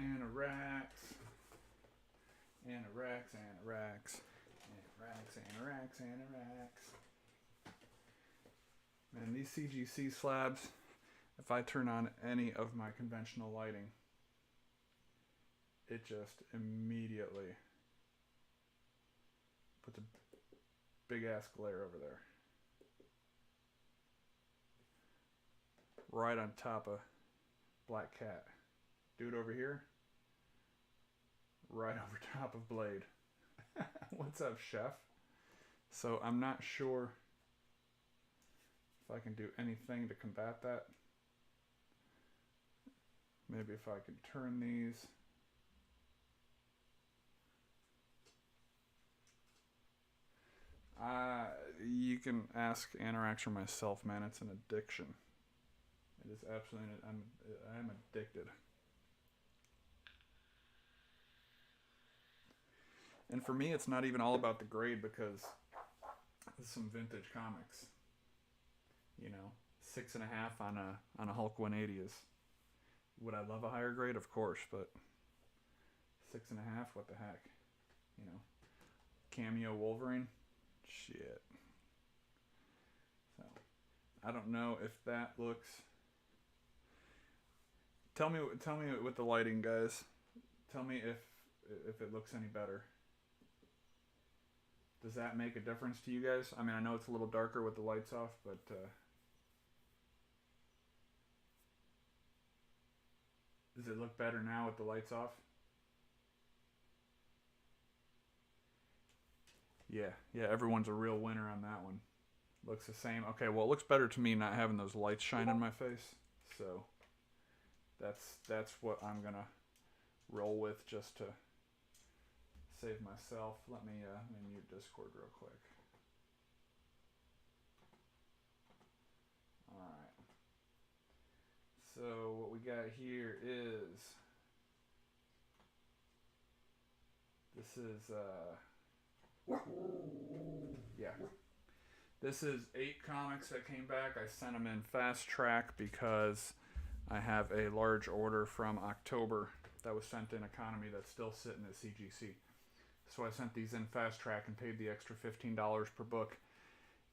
Anorax. Anorax, anorax. Anorax, anorax, anorax. Man, these CGC slabs, if I turn on any of my conventional lighting, it just immediately puts a big ass glare over there. Right on top of Black Cat. Dude over here, right over top of Blade. What's up, chef? So I'm not sure if I can do anything to combat that. Maybe if I can turn these. You can ask Anorax or myself, man. It's an addiction. It is absolutely. I am addicted. And for me, it's not even all about the grade because this is some vintage comics. You know, 6.5 on a Hulk 180 is. Would I love a higher grade? Of course, but 6.5. What the heck? You know, cameo Wolverine. Shit. So I don't know if that looks. Tell me with the lighting, guys. Tell me if it looks any better. Does that make a difference to you guys? I mean, I know it's a little darker with the lights off, but does it look better now with the lights off? Yeah, everyone's a real winner on that one. Looks the same. Okay, well, it looks better to me not having those lights shine in my face. So that's what I'm gonna roll with just to save myself. Let me mute Discord real quick. All right. So what we got here is this is yeah. This is 8 comics that came back. I sent them in fast track because I have a large order from October that was sent in economy that's still sitting at CGC. So I sent these in fast track and paid the extra $15 per book,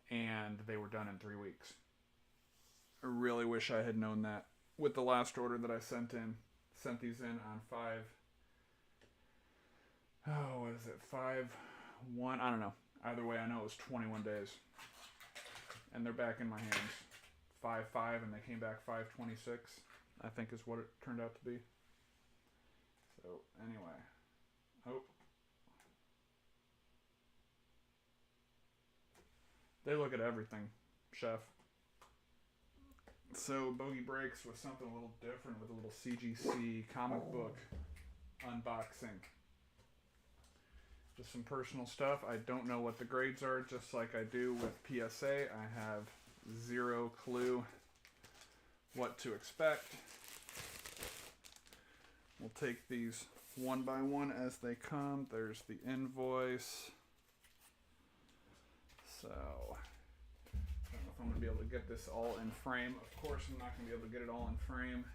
and they were done in 3 weeks. I really wish I had known that with the last order that I sent in. Sent these in on 5/1? I don't know. Either way, I know it was 21 days. And they're back in my hands. 5/5, and they came back 5/26, I think is what it turned out to be. So, anyway. Oh. They look at everything, chef. So, BogeyBreaks was something a little different with a little CGC comic book unboxing. Just some personal stuff. I don't know what the grades are, just like I do with PSA. I have zero clue what to expect. We'll take these one by one as they come. There's the invoice. So, I don't know if I'm going to be able to get this all in frame. Of course, I'm not going to be able to get it all in frame.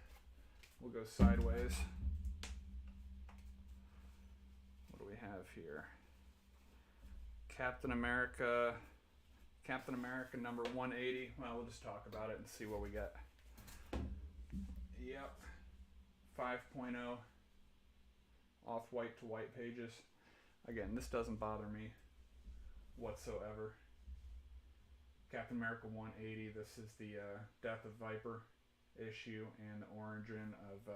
We'll go sideways. What do we have here? Captain America number 180. Well, we'll just talk about it and see what we get. Yep. 5.0 off-white to white pages. Again, this doesn't bother me whatsoever. Captain America 180. This is the Death of Viper issue and the origin of...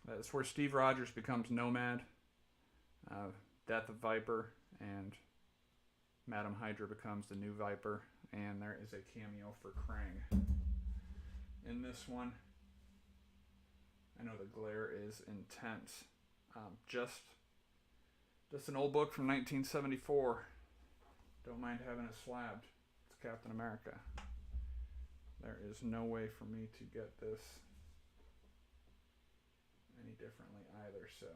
that's where Steve Rogers becomes Nomad. Death of Viper, and Madam Hydra becomes the new Viper, and there is a cameo for Krang in this one. I know the glare is intense. Just an old book from 1974. Don't mind having it slabbed. It's Captain America. There is no way for me to get this any differently either, so...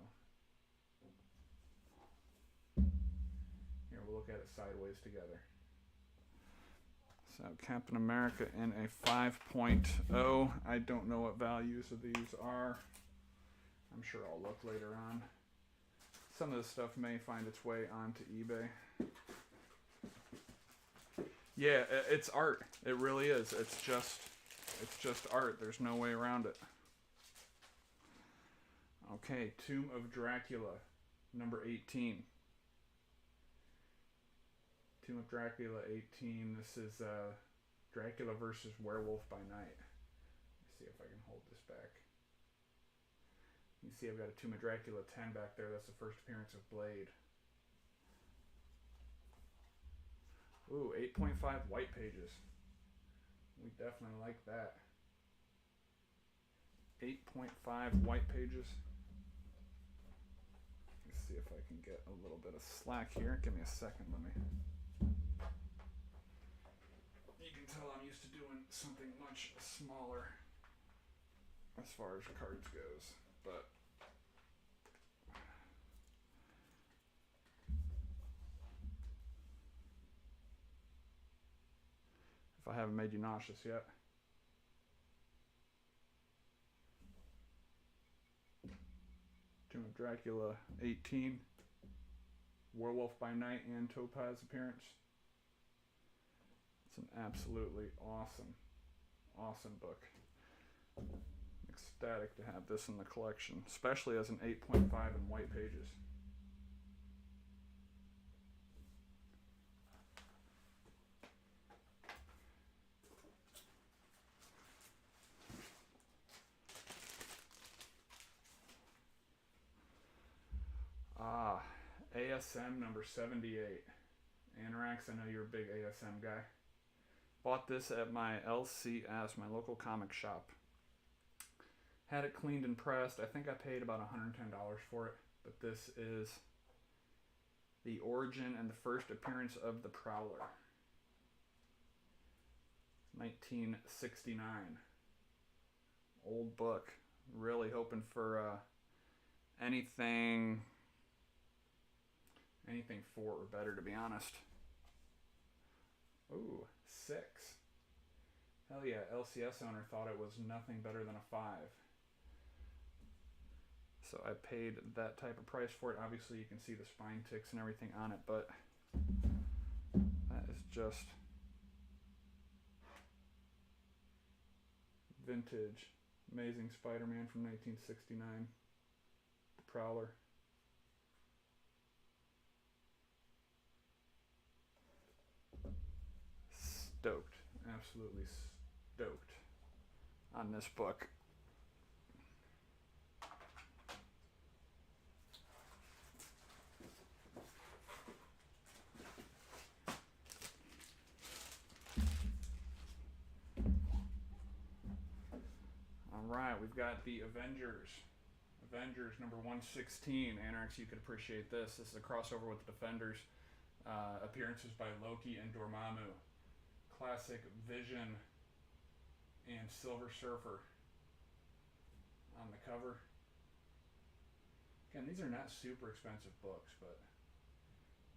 Here, we'll look at it sideways together. So, Captain America in a 5.0. I don't know what values of these are. I'm sure I'll look later on. Some of this stuff may find its way onto eBay. Yeah, it's art. It really is. It's just art. There's no way around it. Okay, Tomb of Dracula, number 18. Tomb of Dracula 18. This is Dracula versus Werewolf by Night. Let me see if I can hold this back. You see I've got a Tomb of Dracula 10 back there. That's the first appearance of Blade. Ooh, 8.5 white pages. We definitely like that. 8.5 white pages. Let's see if I can get a little bit of slack here. Give me a second, let me. You can tell I'm used to doing something much smaller as far as cards goes, but if I haven't made you nauseous yet. Tomb of Dracula 18, Werewolf by Night and Topaz appearance. It's an absolutely awesome book. Ecstatic to have this in the collection, especially as an 8.5 in white pages. ASM number 78. Anorax, I know you're a big ASM guy. Bought this at my LCS, my local comic shop. Had it cleaned and pressed. I think I paid about $110 for it. But this is the origin and the first appearance of the Prowler. 1969. Old book. Really hoping for anything 4 or better, to be honest. Ooh, 6. Hell yeah, LCS owner thought it was nothing better than a 5. So I paid that type of price for it. Obviously you can see the spine ticks and everything on it, but that is just vintage. Amazing Spider-Man from 1969. The Prowler. Stoked, absolutely stoked on this book. Alright, we've got the Avengers. Avengers number 116. Anarchs, you could appreciate this. This is a crossover with the Defenders. Appearances by Loki and Dormammu. Classic Vision and Silver Surfer on the cover. Again, these are not super expensive books, but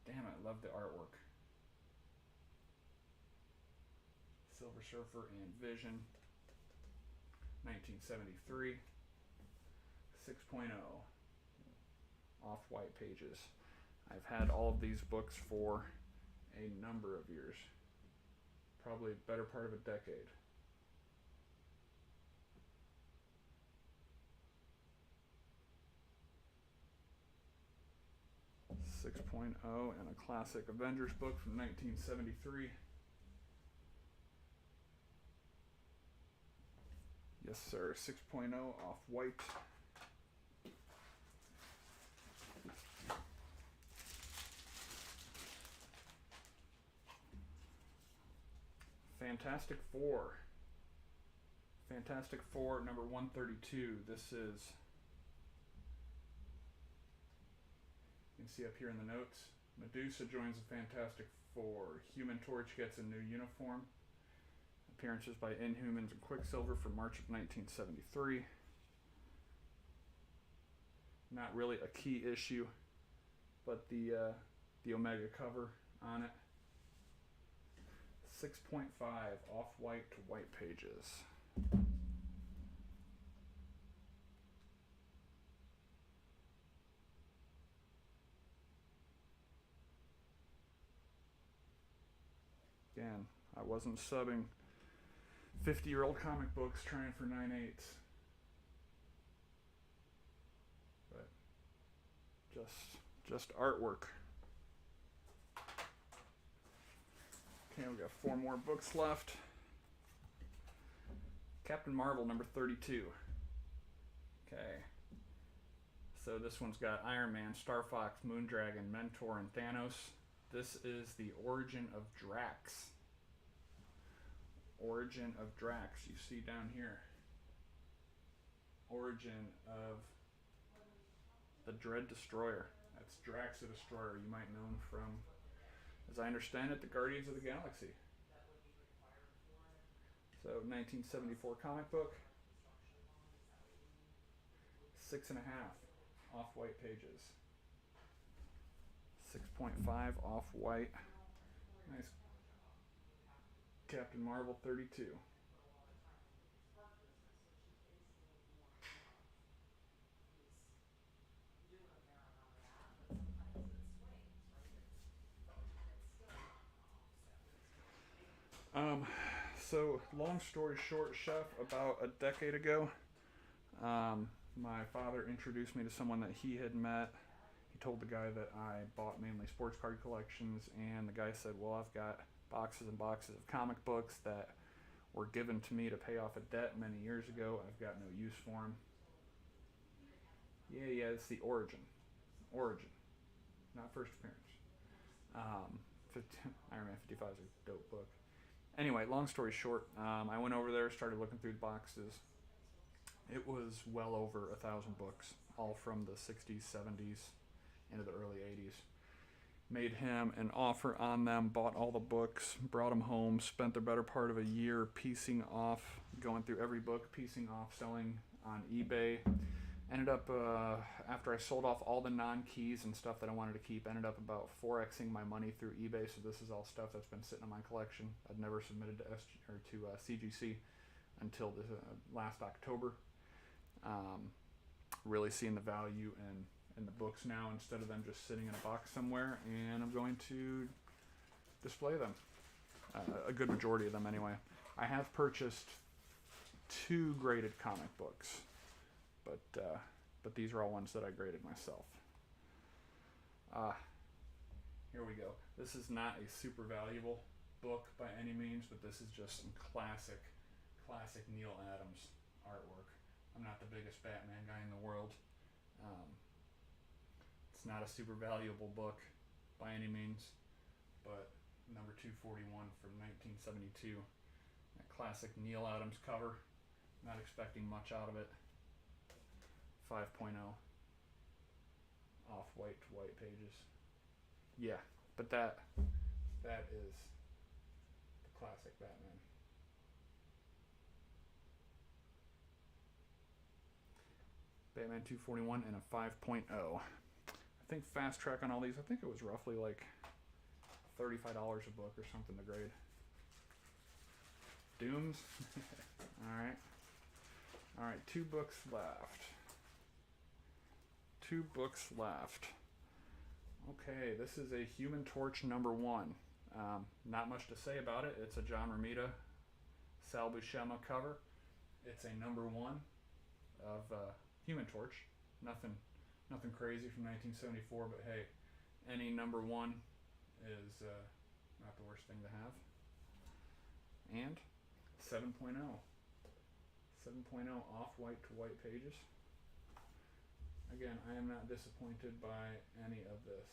damn it, I love the artwork. Silver Surfer and Vision, 1973, 6.0, off-white pages. I've had all of these books for a number of years. Probably a better part of a decade. .0 and a classic Avengers book from 1973. Yes, sir. 6.0 off-white. Fantastic Four. Fantastic Four, number 132. This is, you can see up here in the notes, Medusa joins the Fantastic Four. Human Torch gets a new uniform. Appearances by Inhumans and Quicksilver for March of 1973. Not really a key issue, but the Omega cover on it. 6.5 off-white to white pages. Again, I wasn't subbing 50-year-old comic books trying for 9/8. But just artwork. Okay, we got 4 more books left. Captain Marvel number 32. Okay. So this one's got Iron Man, Star Fox, Moondragon, Mentor, and Thanos. This is the origin of Drax. Origin of Drax. You see down here. Origin of the Dread Destroyer. That's Drax the Destroyer. You might know him from, as I understand it, the Guardians of the Galaxy. So 1974 comic book. 6.5 off-white pages. 6.5 off-white. Nice. Captain Marvel 32. So long story short, Chef, about a decade ago, my father introduced me to someone that he had met. He told the guy that I bought mainly sports card collections, and the guy said, well, I've got boxes and boxes of comic books that were given to me to pay off a debt many years ago. I've got no use for them. Yeah, it's the Origin, not first appearance. Iron Man 55 is a dope book. Anyway, long story short, I went over there, started looking through the boxes. It was well over 1,000 books, all from the 60s, 70s, into the early 80s. Made him an offer on them, bought all the books, brought them home, spent the better part of a year piecing off, going through every book, piecing off, selling on eBay. Ended up, after I sold off all the non-keys and stuff that I wanted to keep, ended up about 4xing my money through eBay. So this is all stuff that's been sitting in my collection. I'd never submitted to CGC until this, last October. Really seeing the value in the books now instead of them just sitting in a box somewhere, and I'm going to display them. A good majority of them anyway. I have purchased 2 graded comic books. But these are all ones that I graded myself. Here we go. This is not a super valuable book by any means, but this is just some classic Neil Adams artwork. I'm not the biggest Batman guy in the world. It's not a super valuable book by any means, but number 241 from 1972. A classic Neil Adams cover. Not expecting much out of it. 5.0 off white to white pages. Yeah, but that is the classic Batman. Batman 241 and a 5.0. I think fast track on all these, I think it was roughly like $35 a book or something to grade. Dooms. All right, 2 books left. 2 books left. Okay, this is a Human Torch number 1. Not much to say about it. It's a John Romita, Sal Buscema cover. It's a number 1 of Human Torch. Nothing crazy from 1974, but hey, any number 1 is not the worst thing to have. And 7.0. 7.0 off white to white pages. Again, I am not disappointed by any of this.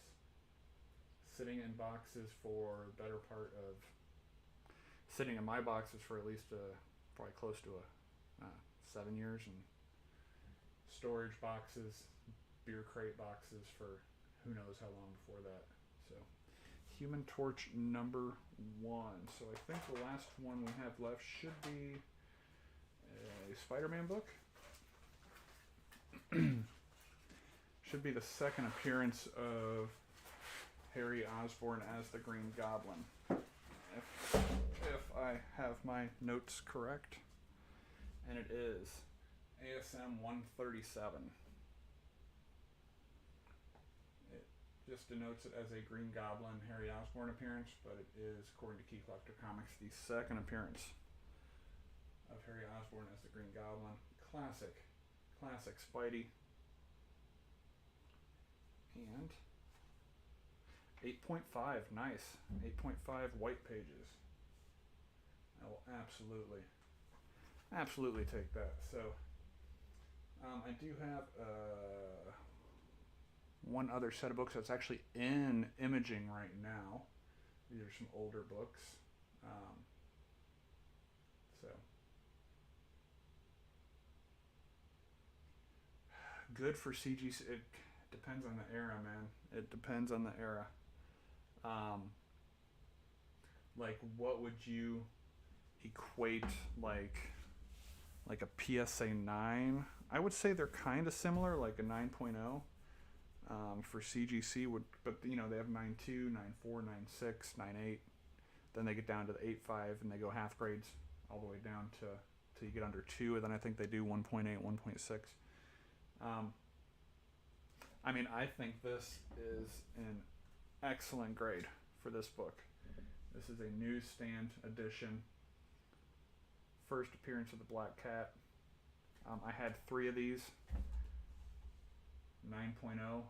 Sitting in boxes for better part of, sitting in my boxes for at least probably close to 7 years, and storage boxes, beer crate boxes for who knows how long before that. So, Human Torch number 1. So I think the last one we have left should be a Spider-Man book. Should be the second appearance of Harry Osborn as the Green Goblin, if I have my notes correct. And it is ASM 137. just denotes it as a Green Goblin Harry Osborn appearance, but it is, according to Key Collector Comics, the second appearance of Harry Osborn as the Green Goblin. Classic Spidey. And 8.5, nice. 8.5 white pages. I will absolutely take that. So, I do have one other set of books that's actually in imaging right now. These are some older books. So, good for CGC. It depends on the era, man. It depends on the era. Like, what would you equate like a PSA 9? I would say they're kind of similar, like a 9.0 for CGC would, but you know, they have 9.2, 9.4, 9.6, 9.8. Then they get down to the 8.5 and they go half grades all the way down to you get under 2, and then I think they do 1.8, 1.6. I mean, I think this is an excellent grade for this book. This is a newsstand edition. First appearance of the Black Cat. I had 3 of these. 9.0.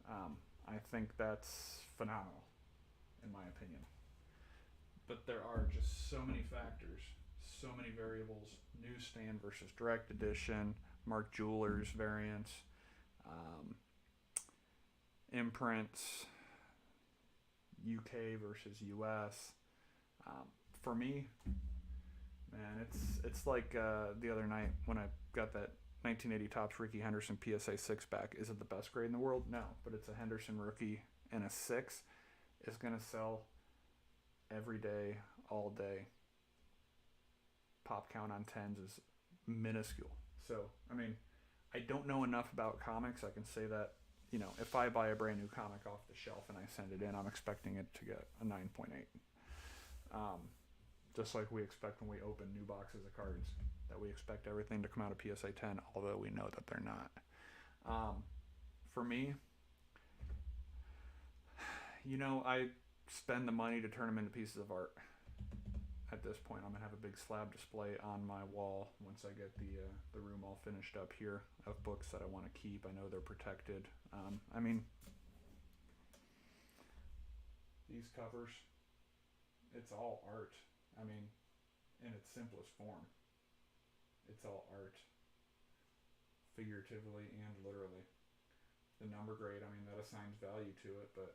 I think that's phenomenal, in my opinion. But there are just so many factors, so many variables. Newsstand versus direct edition, Mark Jewelers variants, imprints, UK versus US. For me, man, it's like the other night when I got that 1980 Topps Ricky Henderson PSA 6 back. Is it the best grade in the world? No, but it's a Henderson rookie, and a 6 is going to sell every day, all day. Pop count on 10s is minuscule. So, I mean, I don't know enough about comics. I can say that, you know, if I buy a brand new comic off the shelf and I send it in, I'm expecting it to get a 9.8. Just like we expect when we open new boxes of cards, that we expect everything to come out of PSA 10, although we know that they're not. For me, you know, I spend the money to turn them into pieces of art. At this point, I'm gonna have a big slab display on my wall once I get the room all finished up here of books that I want to keep. I know they're protected. I mean, these covers, it's all art. I mean, in its simplest form, it's all art, figuratively and literally. The number grade, I mean, that assigns value to it, but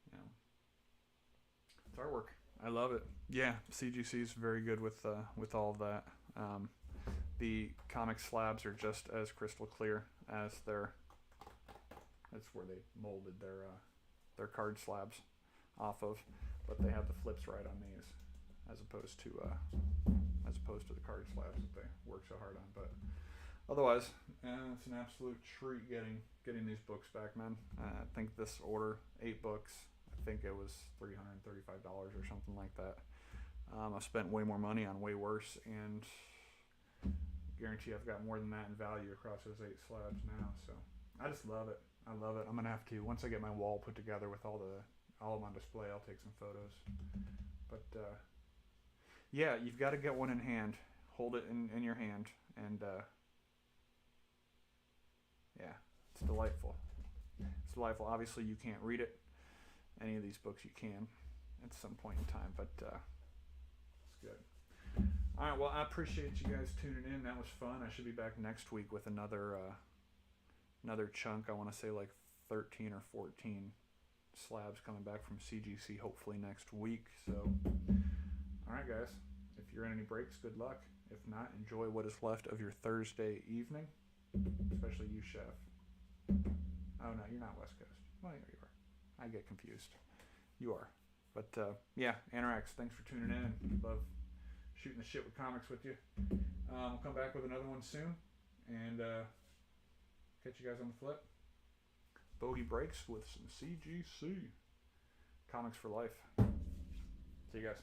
you know, it's artwork. I love it. Yeah, CGC is very good with all of that. The comic slabs are just as crystal clear as that's where they molded their card slabs off of, but they have the flips right on these, as opposed to the card slabs that they work so hard on. But otherwise, it's an absolute treat getting these books back, man. I think this order, 8 books. I think it was $335 or something like that. I've spent way more money on way worse, and guarantee I've got more than that in value across those 8 slabs now. So I just love it. I love it. I'm gonna have to, once I get my wall put together with all of them on display, I'll take some photos. But yeah, you've got to get one in hand. Hold it in your hand, and yeah, it's delightful. It's delightful. Obviously, you can't read it. Any of these books you can at some point in time, but it's good. All right, well, I appreciate you guys tuning in. That was fun. I should be back next week with another chunk. I want to say like 13 or 14 slabs coming back from CGC, hopefully next week. So, all right, guys, if you're in any breaks, good luck. If not, enjoy what is left of your Thursday evening, especially you, Chef. Oh, no, you're not West Coast. Well, you are. I get confused. You are. But, yeah, Anorax, thanks for tuning in. Love shooting the shit with comics with you. We'll come back with another one soon. And catch you guys on the flip. BogeyBreaks with some CGC. Comics for life. See you guys.